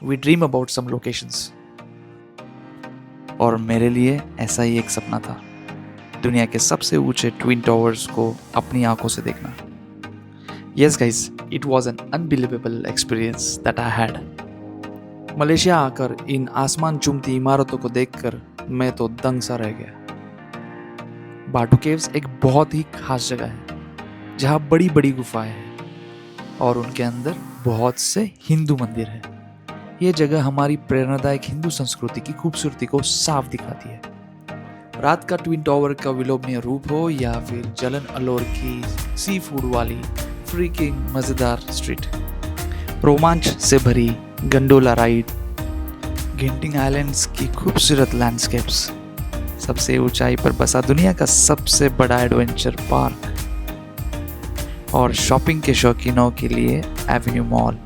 We dream about some locations. और मेरे लिए ऐसा ही एक सपना था, दुनिया के सबसे ऊंचे ट्विन टावर्स को अपनी आंखों से देखना। Yes guys, it was an unbelievable experience that I had. Malaysia आकर इन आसमान चूमती इमारतों को देखकर मैं तो दंग सा रह गया। बाटू केव्स एक बहुत ही खास जगह है जहाँ बड़ी बड़ी गुफाएं हैं और उनके अंदर बहुत से हिंदू मंदिर हैं। ये जगह हमारी प्रेरणादायक हिंदू संस्कृति की खूबसूरती को साफ दिखाती है। रात का ट्विन टावर का विलोभनीय रूप हो या फिर जलन अलोर की सी फूड वाली फ्रीकिंग मजेदार स्ट्रीट, रोमांच से भरी गंडोला राइड, गेंटिंग आइलैंड्स की खूबसूरत लैंडस्केप्स, सबसे ऊंचाई पर बसा दुनिया का सबसे बड़ा एडवेंचर पार्क और शॉपिंग के शौकीनों के लिए avenue mall.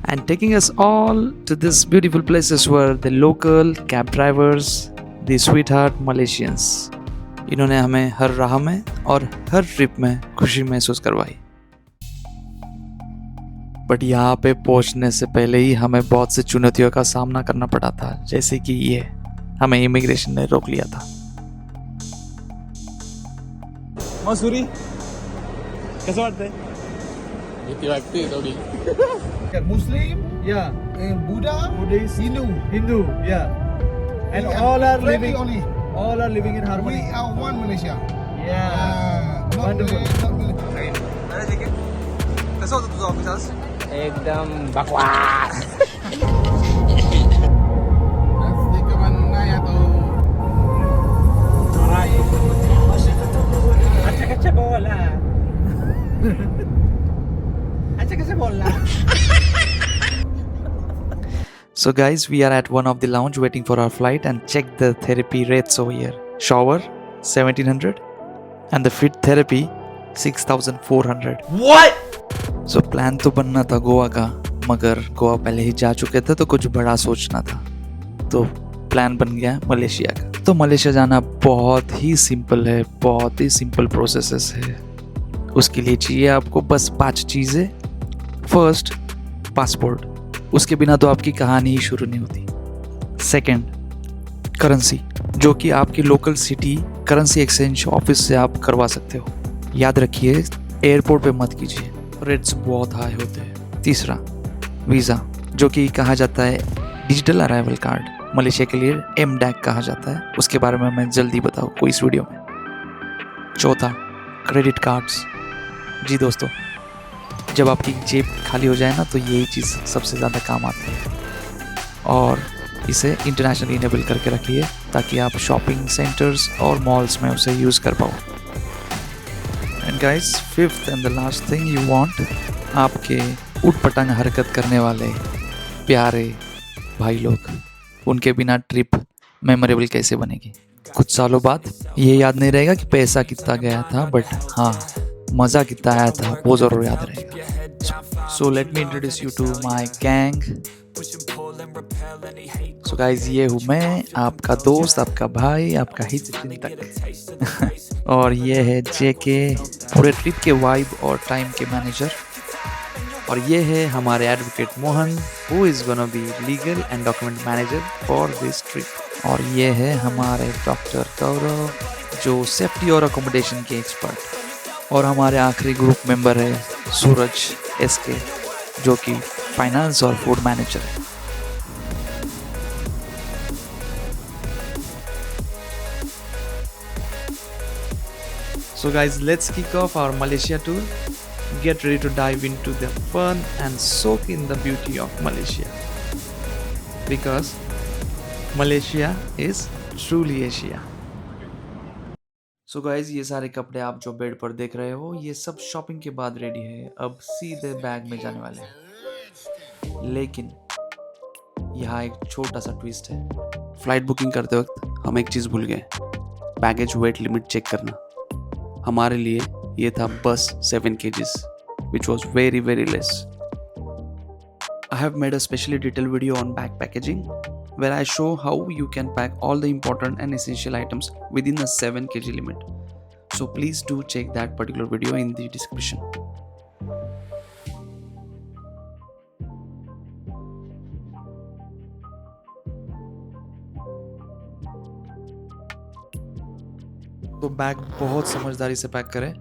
And taking us all to this beautiful places were the local cab drivers, the sweet heart Malaysians. इन्होंने हमें हर राह में और हर ट्रिप में खुशी महसूस करवाई। बट यहाँ पे पहुँचने से पहले ही हमें बहुत सी चुनौतियों का सामना करना पड़ा था, जैसे कि ये हमें इमिग्रेशन ने रोक लिया था। मसूरी कसं वाटतंय? भीती वाटते थोडी. Muslim, yeah, Buddha, Buddhist, Hindu, yeah, and all are living in harmony. We are one Malaysia. Yeah, Not wonderful. Malay, not Malay. कसं होतं तुझं ऑफिस आज? एकदम बकवास. Nasi ke mana ya tu? अच्छा बोला. अच्छा बोला. So guys, we are at one of the lounge waiting for our flight and check the therapy rates over here. Shower 1700 and the fit therapy 6400. What? So plan तो बनना था गोवा का, मगर गोवा पहले ही जा चुके थे तो कुछ बड़ा सोचना था, तो प्लान बन गया मलेशिया का। तो मलेशिया जाना बहुत ही सिंपल है, बहुत ही सिंपल प्रोसेसेस है। उसके लिए चाहिए आपको बस 5 चीज़ें। फर्स्ट, पासपोर्ट, उसके बिना तो आपकी कहानी ही शुरू नहीं होती। सेकंड, करेंसी, जो कि आपकी local city currency exchange office से आप करवा सकते हो। याद रखिए एयरपोर्ट पे मत कीजिए, रेट्स बहुत हाई होते हैं। तीसरा, वीज़ा, जो कि कहा जाता है डिजिटल अराइवल कार्ड, मलेशिया के लिए MDAC कहा जाता है, उसके बारे में मैं जल्दी बताऊँ इस वीडियो में। चौथा, क्रेडिट कार्ड्स। जी दोस्तों, जब आपकी जेब खाली हो जाए ना तो यही चीज़ सबसे ज़्यादा काम आती है, और इसे इंटरनेशनली इनेबल करके रखिए ताकि आप शॉपिंग सेंटर्स और मॉल्स में उसे यूज़ कर पाओ। And guys, fifth and the last thing you want, आपके उटपटांग हरकत करने वाले प्यारे भाई लोग, उनके बिना ट्रिप मेमोरेबल कैसे बनेगी। कुछ सालों बाद ये याद नहीं रहेगा कि पैसा कितना गया था, बट हाँ, मज़ा कितना आया था वो ज़रूर याद रहेगा। So let me introduce you to my gang. So guys, ये हूँ मैं, आपका दोस्त, आपका भाई, आपका हितचिंतक और ये है JK, पूरे ट्रिप के वाइब और टाइम के मैनेजर। और ये है हमारे advocate Mohan, who is gonna be legal and document manager for this trip. और ये है हमारे डॉक्टर गौरव, जो सेफ्टी और अकोमोडेशन के एक्सपर्ट। और हमारे आखिरी ग्रुप मेंबर है सूरज SK, जो कि फाइनेंस और फूड मैनेजर है। So guys, let's kick off our Malaysia tour. Get ready to dive into the fun and soak in the beauty of Malaysia. Because Malaysia is truly Asia. So guys, ये सारे कपड़े आप जो bed पर देख रहे हो, ये सब शॉपिंग के बाद रेडी है, अब सीधे बैग में जाने वाले हैं। लेकिन यहाँ एक छोटा सा ट्विस्ट है। फ्लाइट बुकिंग करते वक्त हम एक चीज़ भूल गए, बैगेज वेट लिमिट चेक करना। हमारे लिए ये था बस 7 kgs, which was very very less. I have made a specially detailed video on bag packaging where I show how you can pack all the important and essential items within a 7 kg limit. So please do check that particular video in the description. तो bag बहुत समझदारी से pack करें।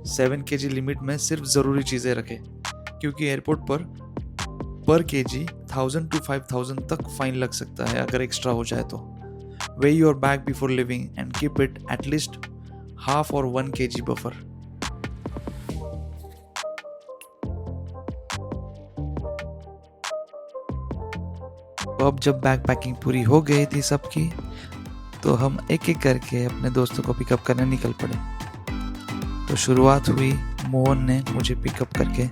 7 kg limit में सिर्फ ज़रूरी चीज़ें रखें, क्योंकि एयरपोर्ट पर kg 1000 to 5000 तक फाइन लग सकता है अगर एक्स्ट्रा हो जाए तो। weigh your bag before leaving and keep it at least half or 1 kg buffer. तो अब जब बैग पैकिंग पूरी हो गई थी सबकी, तो हम एक एक करके अपने दोस्तों को पिकअप करने निकल पड़े। तो शुरुआत हुई मोहन ने मुझे पिकअप करके।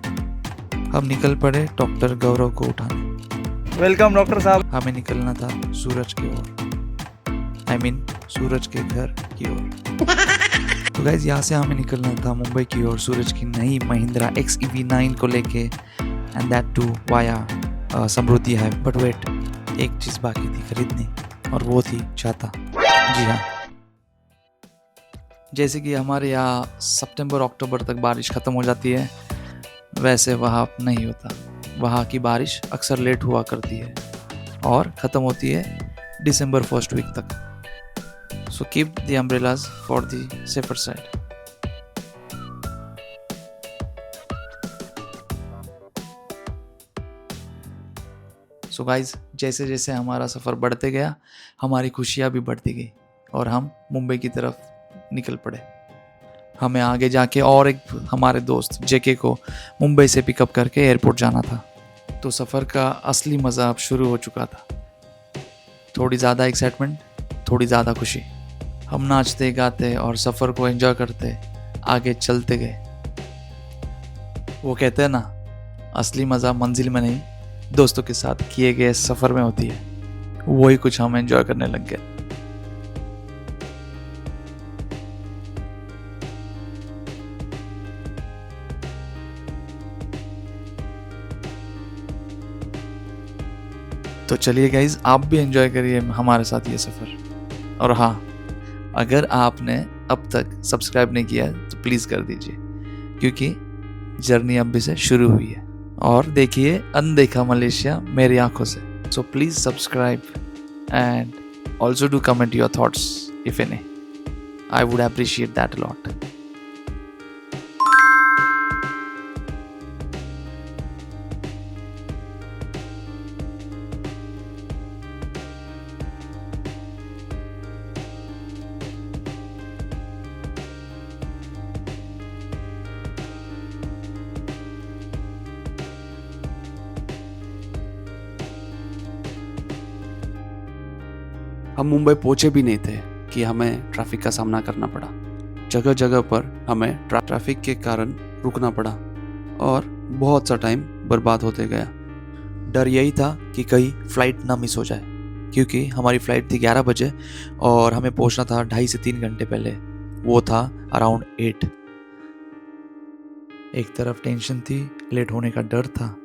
हम निकल पड़े डॉक्टर गौरव को उठाने। वेलकम डॉक्टर साहब। हमें निकलना था सूरज की ओर, सूरज के घर की ओर। तो गाइज यहाँ से हमें निकलना था मुंबई की ओर सूरज की नई महिंद्रा XEV9 को लेके, and that too via Samruddhi है। बट वेट, एक चीज़ बाकी थी खरीदनी, और वो थी छाता। जी हाँ, जैसे कि हमारे यहाँ सितंबर अक्टूबर तक बारिश ख़त्म हो जाती है, वैसे वहाँ नहीं होता। वहाँ की बारिश अक्सर लेट हुआ करती है और ख़त्म होती है दिसंबर फर्स्ट वीक तक। So keep the umbrellas for the safer side. So guys, जैसे जैसे हमारा सफ़र बढ़ते गया, हमारी खुशियाँ भी बढ़ती गई और हम मुंबई की तरफ निकल पड़े। हमें आगे जाके और एक हमारे दोस्त जेके को मुंबई से पिकअप करके एयरपोर्ट जाना था। तो सफ़र का असली मज़ा अब शुरू हो चुका था। थोड़ी ज़्यादा एक्साइटमेंट, थोड़ी ज़्यादा खुशी। हम नाचते गाते और सफ़र को एंजॉय करते आगे चलते गए। वो कहते हैं ना, असली मज़ा मंजिल में नहीं, दोस्तों के साथ किए गए सफ़र में होती है। वही कुछ हम एंजॉय करने लग गए। तो चलिए गाइज, आप भी एंजॉय करिए हमारे साथ ये सफ़र। और हाँ, अगर आपने अब तक सब्सक्राइब नहीं किया है तो प्लीज़ कर दीजिए, क्योंकि जर्नी अभी से शुरू हुई है। और देखिए अनदेखा मलेशिया मेरी आंखों से। So please subscribe and also do comment your thoughts if any. I would appreciate that a lot. हम मुंबई पहुंचे भी नहीं थे कि हमें ट्रैफिक का सामना करना पड़ा। जगह जगह पर हमें ट्रैफिक के कारण रुकना पड़ा और बहुत सा टाइम बर्बाद होते गया। डर यही था कि कहीं फ़्लाइट ना मिस हो जाए, क्योंकि हमारी फ़्लाइट थी 11 बजे और हमें पहुंचना था 2.5 से 3 घंटे पहले। वो था अराउंड 8। एक तरफ टेंशन थी, लेट होने का डर था,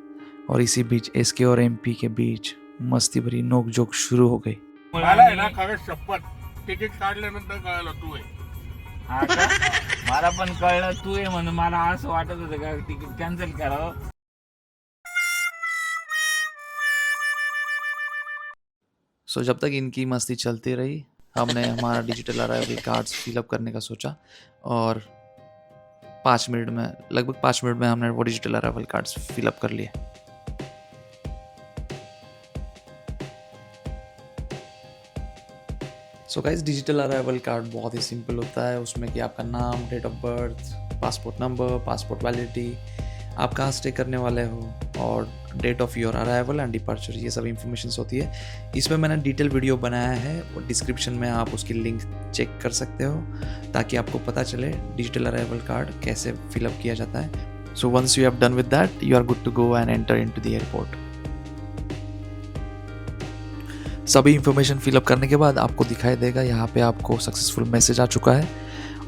और इसी बीच एसके और एमपी के बीच मस्ती भरी नोकझोंक शुरू हो गई। मला आहे ना खरंच शपथ तिकीट काढल्यानंतर कळलं तू आहे. हा का? मला पण कळलं तू आहे म्हणून मला असं वाटत होतं का तिकीट कॅन्सल करावं. सो जब तक इनकी मस्ती चलती रही, हमने हमारा डिजिटल अराइवल कार्ड्स फिलअप करने का सोचा, और 5 मिनट में, लगभग 5 मिनट में हमने वो डिजिटल अराइवल कार्ड्स फिलअप कर लिए। So guys, digital arrival card बहुत ही सिंपल होता है। उसमें कि आपका नाम, date of birth, passport number, passport validity, आप कहाँ स्टे करने वाले हो, और date of your arrival and departure, ये सब इन्फॉर्मेशन होती है। इसमें मैंने डिटेल वीडियो बनाया है और डिस्क्रिप्शन में आप उसकी लिंक चेक कर सकते हो, ताकि आपको पता चले डिजिटल अराइवल कार्ड कैसे फिलअप किया जाता है। So once you have done with that, you are good to go and enter into the airport. सभी इन्फॉर्मेशन फिलअप करने के बाद आपको दिखाई देगा यहाँ पे आपको सक्सेसफुल मैसेज आ चुका है,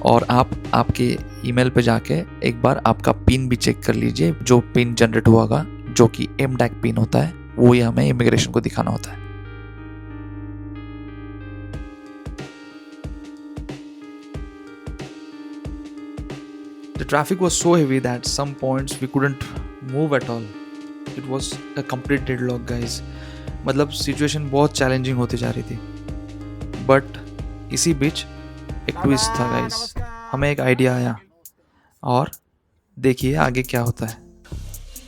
और आप आपके ईमेल पे जाके एक बार आपका पिन भी चेक कर लीजिए। जो पिन जनरेट हुआ होगा, जो कि MDAC पिन होता है, वो ही हमें इमिग्रेशन को दिखाना होता है। The traffic was so heavy that some points we couldn't move at all. It was a complete deadlock, guys. मतलब सिचुएशन बहुत चैलेंजिंग होती जा रही थी, बट इसी बीच एक ट्विस्ट था गाइस, हमें एक आइडिया आया और देखिए आगे क्या होता है।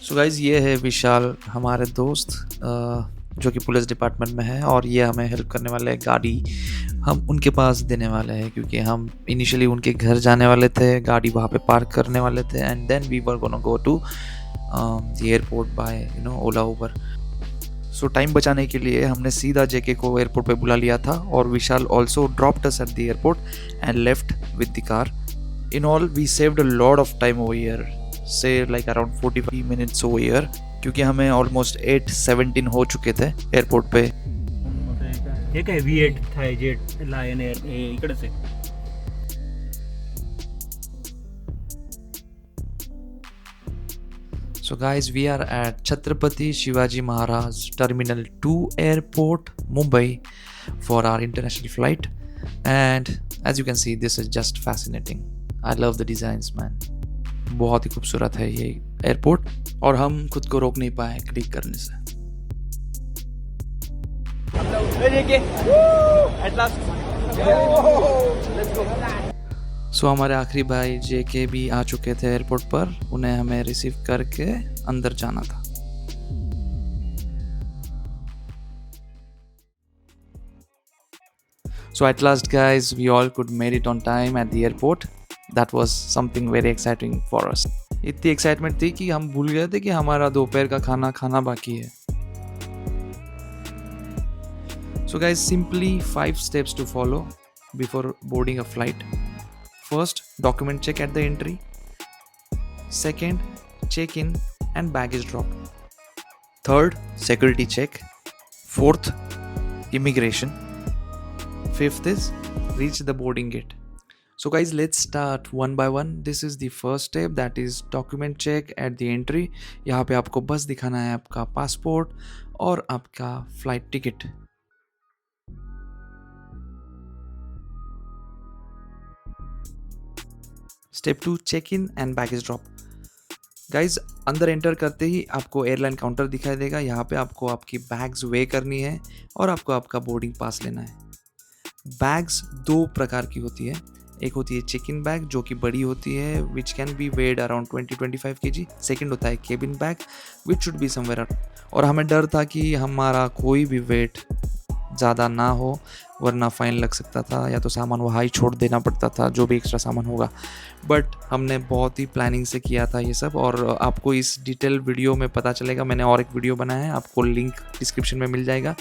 सो गाइस ये है विशाल, हमारे दोस्त जो कि पुलिस डिपार्टमेंट में है, और ये हमें हेल्प करने वाले हैं। गाड़ी हम उनके पास देने वाले हैं क्योंकि हम इनिशियली उनके घर जाने वाले थे, गाड़ी वहाँ पे पार्क करने वाले थे, and then we were gonna go to the airport by Ola Uber. So time बचाने के लिए हमने सीधा जेके को एयरपोर्ट पे बुला लिया था, और Vishal also dropped us at the airport and left with the car. In all we saved a lot of time over here, say like around 45 minutes over here, क्योंकि हमें ऑलमोस्ट 8:17 हो चुके थे एयरपोर्ट पे। हे काय V8 थायजेट लायन एअर इकडेच आहे. So guys, we are at Chhatrapati Shivaji Maharaj Terminal 2 Airport, Mumbai for our international flight. And as you can see, this is just fascinating. I love the designs, man. बहुत ही खूबसूरत है ये airport, और हम खुद को रोक नहीं पाए क्लिक करने से। सो हमारे आखिरी भाई जेके भी आ चुके थे एयरपोर्ट पर, उन्हें हमें रिसीव करके अंदर जाना था। So at last guys, we all could made it on time at the airport. That was something very exciting for us. इतनी एक्साइटमेंट थी कि हम भूल गए थे कि हमारा दोपहर का खाना खाना बाकी है। So guys, simply 5 steps to follow before boarding a flight. First, document check at the entry. Second, check-in and baggage drop. Third, security check. Fourth, immigration. Fifth is reach the boarding gate. So guys, let's start one by one. This is the first step, that is document check at the entry. यहाँ पे आपको बस दिखाना है आपका passport और आपका flight ticket. Step 2, check in and baggage drop. Guys अंदर एंटर करते ही आपको एयरलाइन काउंटर दिखाई देगा। यहाँ पे आपको आपकी बैग्स वे करनी है और आपको आपका बोर्डिंग पास लेना है। बैग्स 2 प्रकार की होती है। एक होती है चेक इन बैग जो कि बड़ी होती है, which can be weighed around 20-25 kg। Second होता है cabin bag which should be somewhere. और हमें डर था कि हमारा कोई भी वेट ज़्यादा ना हो, वरना फ़ाइन लग सकता था या तो सामान वहाँ ही छोड़ देना पड़ता था, जो भी एक्स्ट्रा सामान होगा। बट हमने बहुत ही प्लानिंग से किया था ये सब, और आपको इस डिटेल वीडियो में पता चलेगा। मैंने और एक वीडियो बनाया है, आपको लिंक डिस्क्रिप्शन में मिल जाएगा।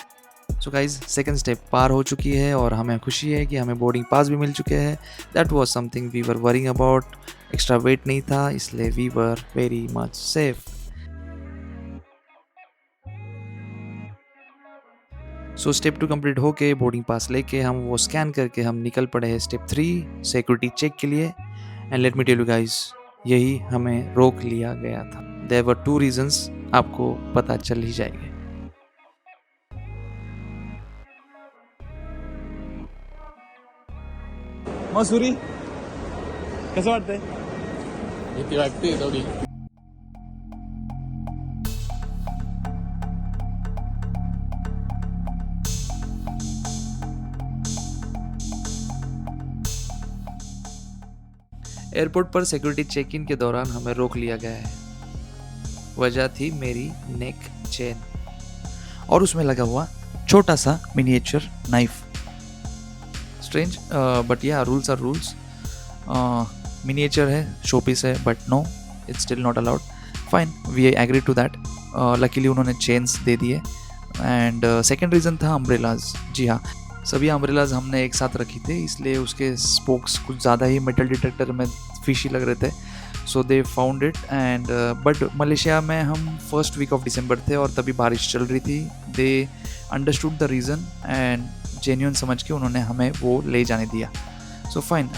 सो गाइज सेकंड स्टेप पार हो चुकी है और हमें खुशी है कि हमें बोर्डिंग पास भी मिल चुके हैं। That was something we were worrying about. Extra weight नहीं था, इसलिए we were very much safe. So step 2 complete होके बोर्डिंग पास लेके हम वो स्कैन करके हम निकल पड़े हैं स्टेप 3 सिक्योरिटी चेक के लिए। And let me tell you guys, यही हमें रोक लिया गया था। देयर वर 2 रीजंस, आपको पता चल ही जाएंगे। मसुरी कसं वाटतंय? भीती वाटते थोडी. एयरपोर्ट पर सिक्योरिटी चेक इन के दौरान हमें रोक लिया गया है। वजह थी मेरी नेक चेन और उसमें लगा हुआ छोटा सा miniature knife. Strange but yeah rules are rules. Miniature है, शोपीस है, but no, it's still not allowed. Fine, we agree to that. Luckily उन्होंने चेन्स दे दिए। एंड सेकेंड रीज़न था अम्ब्रेलाज। जी हाँ, सभी अम्ब्रेलाज हमने एक साथ रखी थी, इसलिए उसके स्पोक्स कुछ ज़्यादा ही मेटल डिटेक्टर में फिशी लग रहे थे। So they found it. And but Malaysia में हम फर्स्ट वीक ऑफ दिसंबर थे और तभी बारिश चल रही थी। They understood the reason and genuine समझ के उन्होंने हमें वो ले जाने दिया। So fine,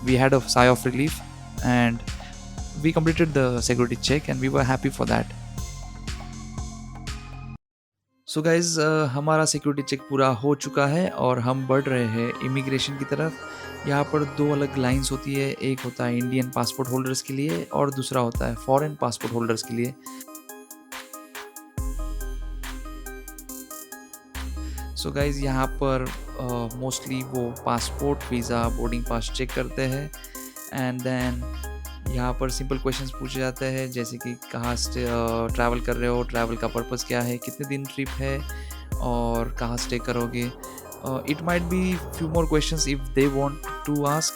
we had a sigh of relief and we completed the security check and we were happy for that. So guys हमारा सिक्योरिटी चेक पूरा हो चुका है और हम बढ़ रहे हैं इमिग्रेशन की तरफ। यहाँ पर 2 अलग लाइंस होती है, एक होता है इंडियन पासपोर्ट होल्डर्स के लिए और दूसरा होता है फॉरेन पासपोर्ट होल्डर्स के लिए। सो गाइज यहाँ पर मोस्टली वो passport visa boarding pass check करते हैं एंड देन यहाँ पर सिंपल क्वेश्चंस पूछे जाते हैं जैसे कि कहाँ से ट्रैवल कर रहे हो, ट्रैवल का पर्पस क्या है, कितने दिन ट्रिप है और कहाँ स्टे करोगे. It might be few more questions if they want to ask,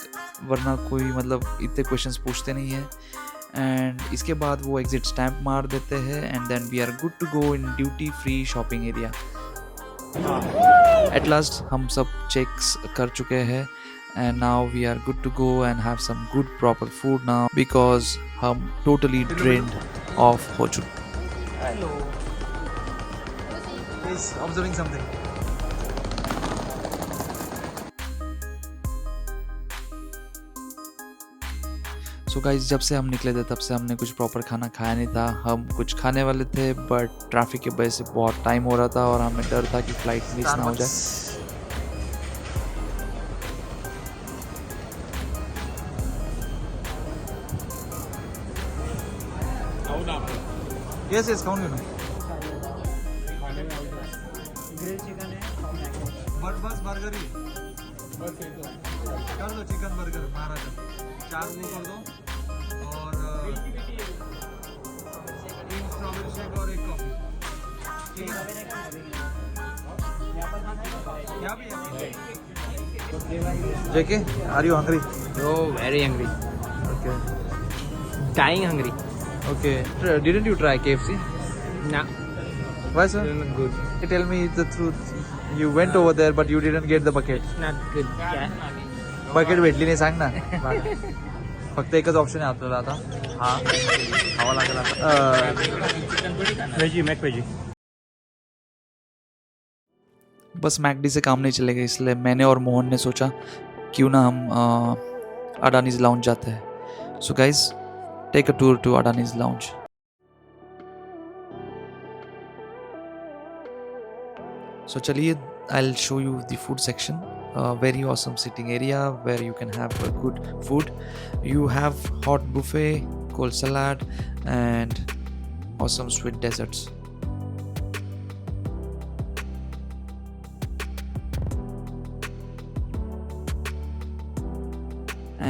वरना कोई मतलब इतने क्वेश्चंस पूछते नहीं है. एंड इसके बाद वो एग्जिट स्टैम्प मार देते हैं and then we are good to go in duty free shopping area. At last हम सब चेक्स कर चुके हैं and now we are good to go and have some good proper food now because हम totally drained of हो चुके. Hello. He's observing something. So guys, जब से हम निकले थे तब से हमने कुछ प्रॉपर खाना खाया नहीं था. हम कुछ खाने वाले थे बट ट्रैफिक की वजह से बहुत टाइम हो रहा था और हमें डर था कि फ्लाइट मिस ना हो जाए. Yes, खाऊंगे मैं. ग्रिल चिकन है. बस बर्गर ही कर दो. चिकन बर्गर महाराजा 4 वो कर दो और 3 स्ट्रॉबेरी शेक और 1 कॉफी. ठीक है. क्या भी है. JK, are you hungry? Oh, very hungry. Okay. Dying hungry. Okay. Didn't you try KFC? Nah. Why sir? Not good. Tell me the truth. You went over there but you didn't get the bucket. Not good. Bucket भेटली नाही सांग ना. फक्त एकच option आहे आपल्याला आता. हा खावा लागेल आता. Veggie Mac veggie. बस मैकडी से काम नहीं चलेगा इसलिए मैंने और मोहन ने सोचा क्यों ना हम अडानीज लाउंज जाते हैं. So guys take a tour to Adani's lounge. So चलिए, I'll show you the food section. Very awesome sitting area where you can have good food. You have hot buffet, cold salad, and awesome sweet desserts.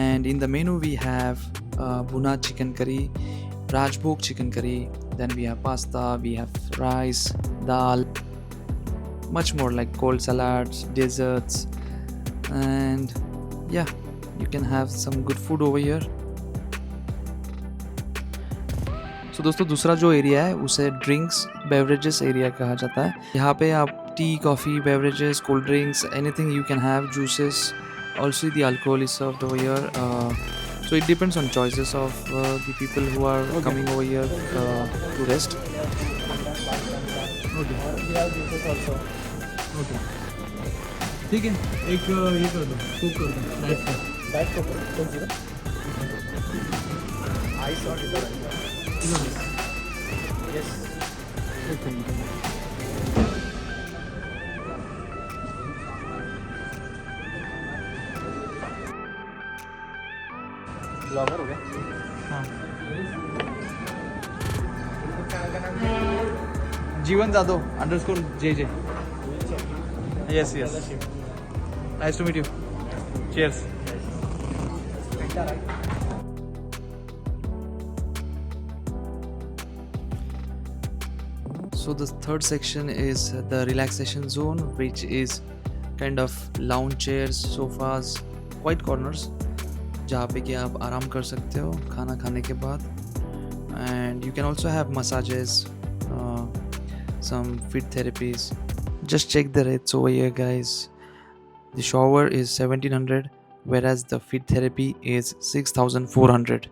And in the menu we have Buna chicken curry, Rajbhog chicken curry, then we have pasta, we have rice, dal, much more like cold salads, desserts, and yeah, you can have some good food over here. So दोस्तों, दूसरा जो area है उसे drinks beverages area कहा जाता है. यहाँ पे आप T, coffee, beverages, cold drinks, anything you can have, juices. Also the alcohol is served over here. So it depends on choices of the people who are coming over here to rest. ठीक है. एक ये कर दो, soup कर दो. Diet Coke कौन सी? Ice और यस. ब्लॉगर हो गया. हाँ. जीवन Jadav _JJ. Yes. Nice to meet you. Cheers. So the third section is the relaxation zone, which is kind of lounge chairs, sofas, quiet corners, जहाँ पे कि आप आराम कर सकते हो खाना खाने के बाद. And you can also have massages, some fit therapies. Just check the rates over here, guys. The shower is 1700, whereas the fit therapy is 6400.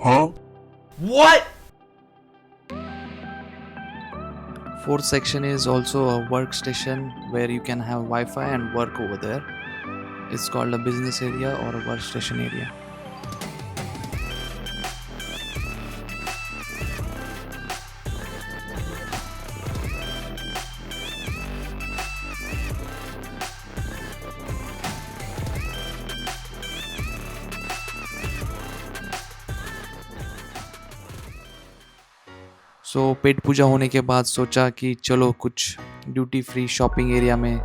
Huh? What? Fourth section is also a workstation where you can have Wi-Fi and work over there. It's called a business area or a workstation area. सो पेट पूजा होने के बाद सोचा कि चलो कुछ duty free shopping area में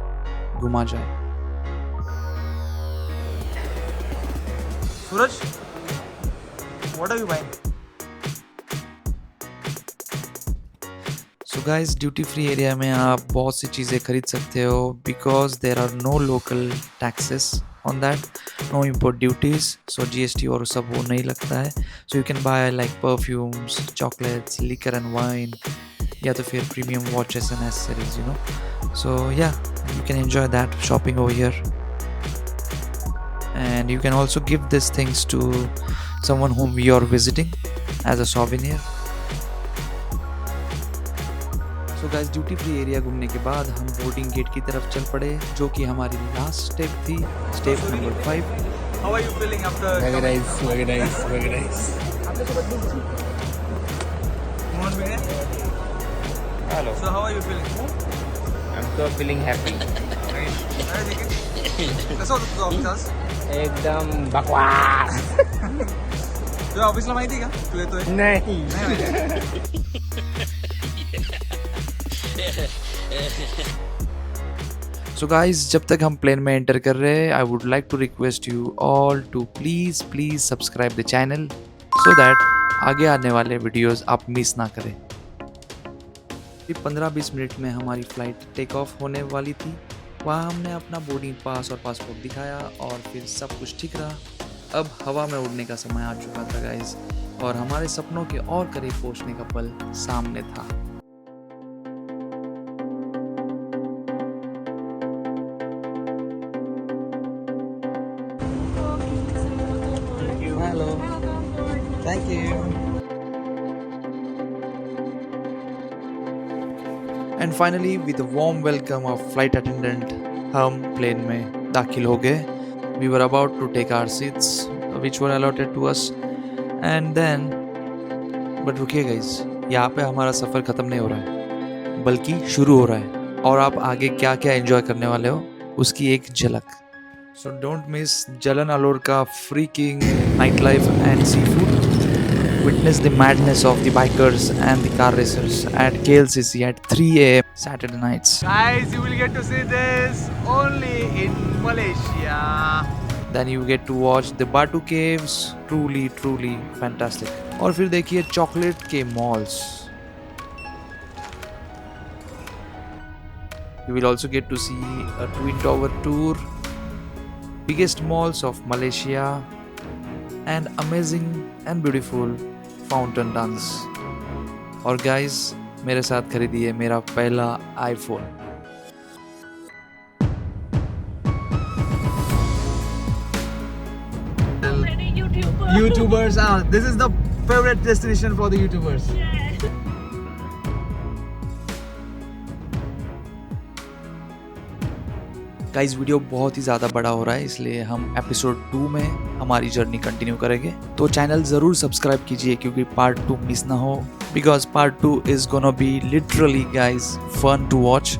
घुमा जाए। Suraj, what are you buying? So guys, duty free area में आप बहुत सी चीज़ें खरीद सकते हो because there are no local taxes on that, no import duties, so GST और सब वो नहीं लगता है। So you can buy like perfumes, chocolates, liquor and wine, या तो फिर premium watches and accessories, you know. So yeah, you can enjoy that shopping over here, and you can also give these things to someone whom you are visiting as a souvenir. So guys, duty free area घूमने के बाद हम boarding gate की तरफ चल पड़े, जो कि हमारी लास्ट स्टेप थी, step number 5. How are you feeling after Very coming? nice, very nice, very nice. Mohan bhai? Hello. So how are you feeling? I'm so feeling happy. Nice. अरे देखिए, कसं होतं तुझं ऑफिस आज? एकदम बकवास. तुझ्या ऑफिसला माहिती आहे का? तू येतोय? नहीं. नाही माहिती. सो गाइज, जब तक हम प्लेन में एंटर कर रहे हैं, I would like to request you all to please subscribe the channel so that आगे आने वाले वीडियोस आप मिस ना करें। 15-20 मिनट में हमारी फ़्लाइट टेक ऑफ होने वाली थी। वहाँ हमने अपना बोर्डिंग पास और पासपोर्ट दिखाया और फिर सब कुछ ठीक रहा। अब हवा में उड़ने का समय आ चुका था गाइज, और हमारे सपनों के और करीब पहुँचने का पल सामने था। Thank you. And finally with warm welcome of flight attendant हम प्लेन में दाखिल हो गए। We were about to take our seats which were allotted to us, and then but रुकिए गाइस, यहाँ पे हमारा सफ़र ख़त्म नहीं हो रहा है, बल्कि शुरू हो रहा है, और आप आगे क्या क्या एंजॉय करने वाले हो उसकी एक झलक। So don't miss Jalan Alor का freaking night life and sea food. Witness the madness of the bikers and the car racers at KLCC at 3 AM Saturday nights. Guys, you will get to see this only in Malaysia. Then you get to watch the Batu Caves. Truly fantastic. और फिर देखिए chocolate के malls. You will also get to see a Twin Tower tour, biggest malls of Malaysia, and amazing and beautiful fountain dance. और guys, मेरे साथ खरीदिए मेरा पहला iPhone. YouTubers, this is the favorite destination for the YouTubers. Guys, video बहुत ही ज़्यादा बड़ा हो रहा है, इसलिए हम एपिसोड 2 में हमारी जर्नी कंटिन्यू करेंगे। तो चैनल ज़रूर सब्सक्राइब कीजिए क्योंकि पार्ट 2 मिस ना हो, because part 2 is gonna be literally guys fun to watch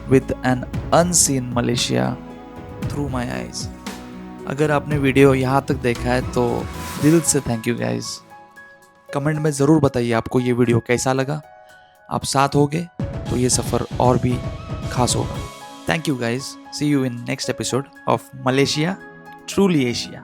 with an unseen Malaysia through my eyes. अगर आपने वीडियो यहाँ तक देखा है तो दिल से थैंक यू गाइस। कमेंट में ज़रूर बताइए आपको ये वीडियो कैसा लगा। आप साथ होगे तो ये सफ़र और भी खास होगा। Thank you guys. See you in next episode of Malaysia, Truly Asia.